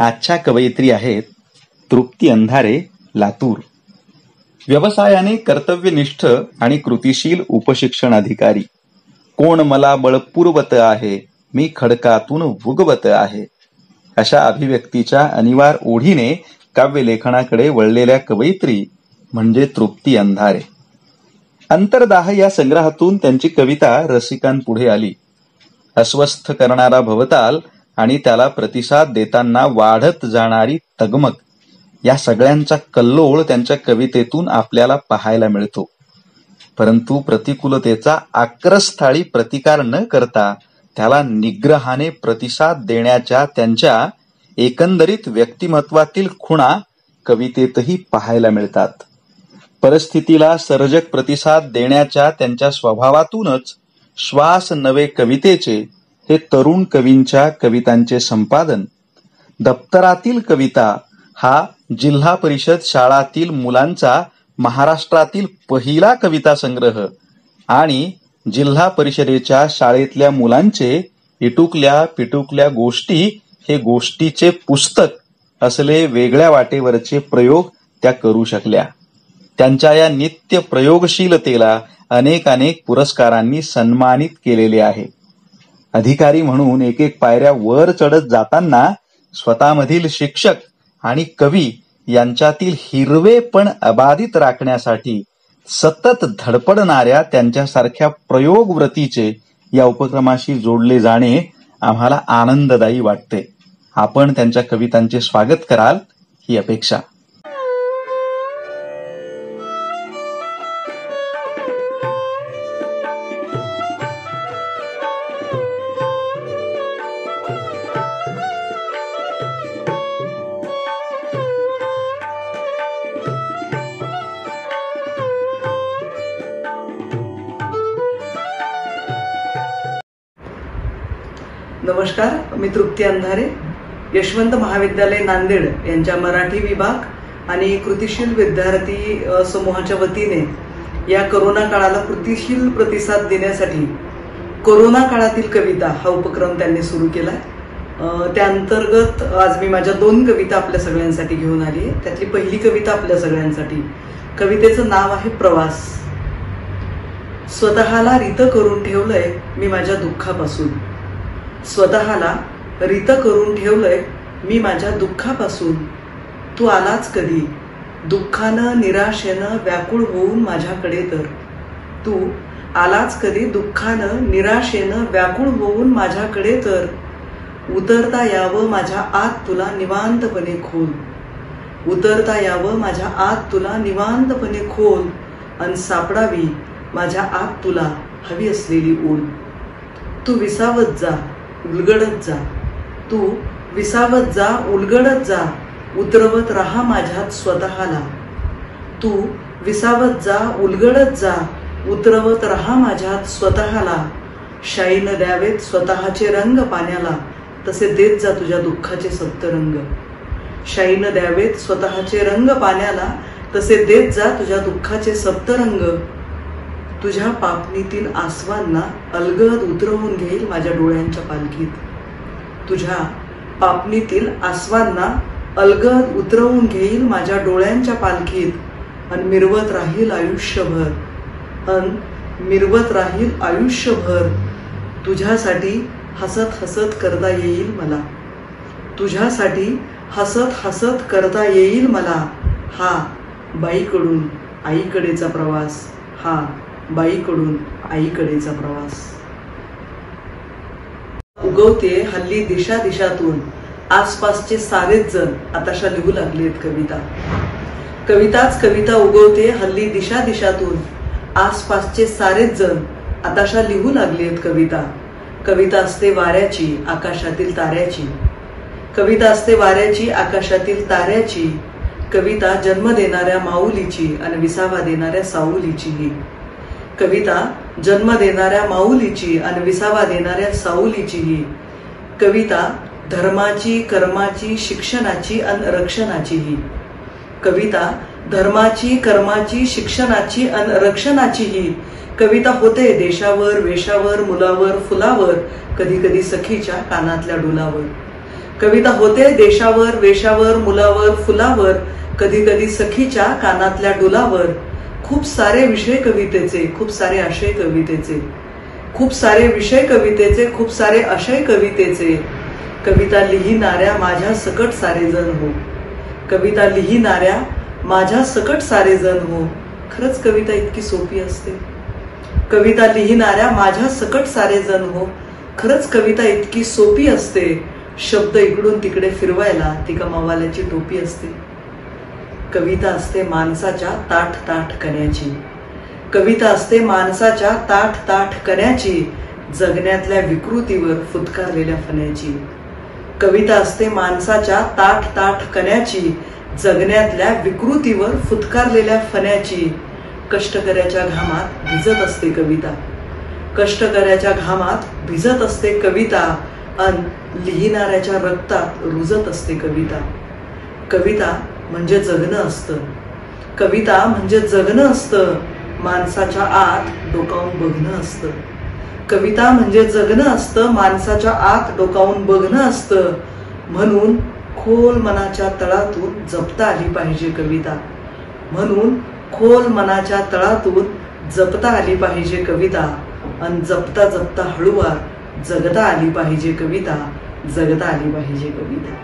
आजच्या कवयित्री आहेत तृप्ती अंधारे, लातूर. व्यवसायाने कर्तव्यनिष्ठ आणि कृतिशील उपशिक्षण अधिकारी. कोण मला बळ पुरवत आहे, मी खडकातून उगवत आहे, अशा अभिव्यक्तीच्या अनिवार्य ओढीने काव्यलेखनाकडे वळलेल्या कवयित्री म्हणजे तृप्ती अंधारे. अंतर्दाह या संग्रहातून त्यांची कविता रसिकांपुढे आली. अस्वस्थ करणारा भवताल आणि त्याला प्रतिसाद देताना वाढत जाणारी तगमग या सगळ्यांचा कल्लोळ त्यांच्या कवितेतून आपल्याला पाहायला मिळतो. परंतु प्रतिकूलतेचा आक्रस्थाळी प्रतिकार न करता त्याला निग्रहाने प्रतिसाद देण्याच्या त्यांच्या एकंदरीत व्यक्तिमत्वातील खुणा कवितेतही पाहायला मिळतात. परिस्थितीला सर्जक प्रतिसाद देण्याच्या त्यांच्या स्वभावातूनच श्वास नवे कवितेचे हे तरुण कवींच्या कवितांचे संपादन. दप्तरातील कविता हा जिल्हा परिषद शाळातील मुलांचा महाराष्ट्रातील पहिला कविता संग्रह आणि जिल्हा परिषदेच्या शाळेतल्या मुलांचे इटुकल्या पिटुकल्या गोष्टी हे गोष्टीचे पुस्तक असले वेगळ्या वाटेवरचे प्रयोग त्या करू शकल्या. त्यांच्या या नित्य प्रयोगशीलतेला अनेक पुरस्कारांनी सन्मानित केलेले आहे. अधिकारी म्हणून एक पायऱ्या वर चढत जाताना स्वतःमधील शिक्षक आणि कवी यांच्यातील हिरवेपण अबाधित राखण्यासाठी सतत धडपडणाऱ्या त्यांच्यासारख्या प्रयोगव्रतीचे या उपक्रमाशी जोडले जाणे आम्हाला आनंददायी वाटते. आपण त्यांच्या कवितांचे स्वागत कराल ही अपेक्षा. नमस्कार, मी तृप्ती अंधारे, यशवंत महाविद्यालय नांदेड यांच्या मराठी विभाग आणि कृतिशील विद्यार्थी समूहाच्या वतीने या कोरोना काळाला कृतिशील प्रतिसाद देण्यासाठी कोरोना काळातील कविता हा उपक्रम त्यांनी सुरू केलाय. त्या अंतर्गत आज मी माझ्या 2 कविता आपल्या सगळ्यांसाठी घेऊन आली आहे. त्यातली पहिली कविता आपल्या सगळ्यांसाठी. कवितेचं नाव आहे प्रवास. स्वतःला रित करून ठेवलंय मी माझ्या दुःखापासून. स्वतःला रित करून ठेवलंय मी माझ्या दुःखापासून. तू आलाच कधी दुःखानं निराशेनं व्याकुळ होऊन माझ्याकडे तर. तू आलाच कधी दुःखानं निराशेनं व्याकुळ होऊन माझ्याकडे तर. उतरता यावं माझ्या आत तुला निवांतपणे खोल. उतरता यावं माझ्या आत तुला निवांतपणे खोल. अन सापडावी माझ्या आत तुला हवी असलेली ओढ. तू विसावत जा उलगडत जा. तू विसावत जा उलगडत जा. उतरवत राहा माझ्यात स्वतःला. तू विसावत जा उलगडत जा. उतरवत राहा माझ्यात स्वतःला. शाईनं द्यावेत स्वतःचे रंग पाण्याला, तसे देत जा तुझ्या दुःखाचे सप्तरंग. शाईनं द्यावेत स्वतःचे रंग पाण्याला, तसे देत जा तुझ्या दुःखाचे सप्तरंग. तुझ्या पापणीतील आसवांना अलगद उतरवून घेईल माझ्या डोळ्यांच्या पालखीत. तुझ्या पापणीतील आसवांना अलगद उतरवून घेईल माझ्या डोळ्यांच्या पालखीत. अन मिरवत राहील आयुष्यभर. अन मिरवत राहील आयुष्यभर. तुझ्यासाठी हसत हसत करता येईल मला. तुझ्यासाठी हसत हसत करता येईल मला. हा बाईकडून आईकडेचा प्रवास. हा बाईकडून आईकडेचा प्रवास. उगवते हल्ली दिशा दिशातून. आसपासचे सारेच जण आताशा लिहू लागलेत कविता. कविताच कविता उगवते हल्ली दिशा दिशातून. आसपासचे सारेच जण आताशा लिहू लागलेत कविता. कविता असते वाऱ्याची आकाशातील ताऱ्याची. कविता असते वाऱ्याची आकाशातील ताऱ्याची. कविता जन्म देणाऱ्या माऊलीची आणि विसावा देणाऱ्या साऊलीची. कविता जन्म देणाऱ्या माऊलीची आणि विसावा देणाऱ्या साऊलीची. कविता धर्माची कर्माची शिक्षणाची आणि रक्षणाची. कविता धर्माची कर्माची शिक्षणाची आणि रक्षणाची. कविता होते देशावर वेशावर मुलावर फुलावर, कधी कधी सखीच्या कानातल्या डुलावर. कविता होते देशावर, वेशावर, मुलावर, फुलावर, कधी कधी सखीच्या कानातल्या डुलावर. खूप सारे विषय कवितेचे, खूप सारे आशय कवितेचे, खूप सारे विषय कवितेचे, खूप सारे आशय कवितेचे. कविता लिहिणाऱ्या माझ्या सकट सारे जण हो. कविता लिहिणाऱ्या माझ्या सकट सारे जण हो. खरंच कविता इतकी सोपी असते. कविता लिहिणाऱ्या माझ्या सकट सारे जण हो. खरंच कविता इतकी सोपी असते. शब्द इकडून तिकडे फिरवायला ती कमावाल्याची टोपी असते. कविता असते माणसाच्या ताठ ताठ कण्याची. कविता असते माणसाच्या ताठ ताठ कण्याची, जगण्यातल्या विकृतीवर फुतकारलेल्या फण्याची. कविता असते माणसाच्या ताठ ताठ कण्याची, जगण्यातल्या विकृतीवर फुतकारलेल्या फण्याची. कष्टकऱ्याच्या घामात भिजत असते कविता. कष्टकऱ्याच्या घामात भिजत असते कविता, अन लिहिणाऱ्याच्या रक्तात रुजत असते कविता. कविता म्हणजे जगणं असतं. कविता म्हणजे जगणं असतं. माणसाच्या आत डोकावून बघणं असतं. कविता म्हणजे जगणं असतं. माणसाच्या आत डोकावून बघणं असतं. म्हणून खोल मनाच्या तळातून जपता आली पाहिजे कविता. म्हणून खोल मनाच्या तळातून जपता आली पाहिजे कविता. आणि जपता जपता हळूवार जगता आली पाहिजे कविता. जगता आली पाहिजे कविता.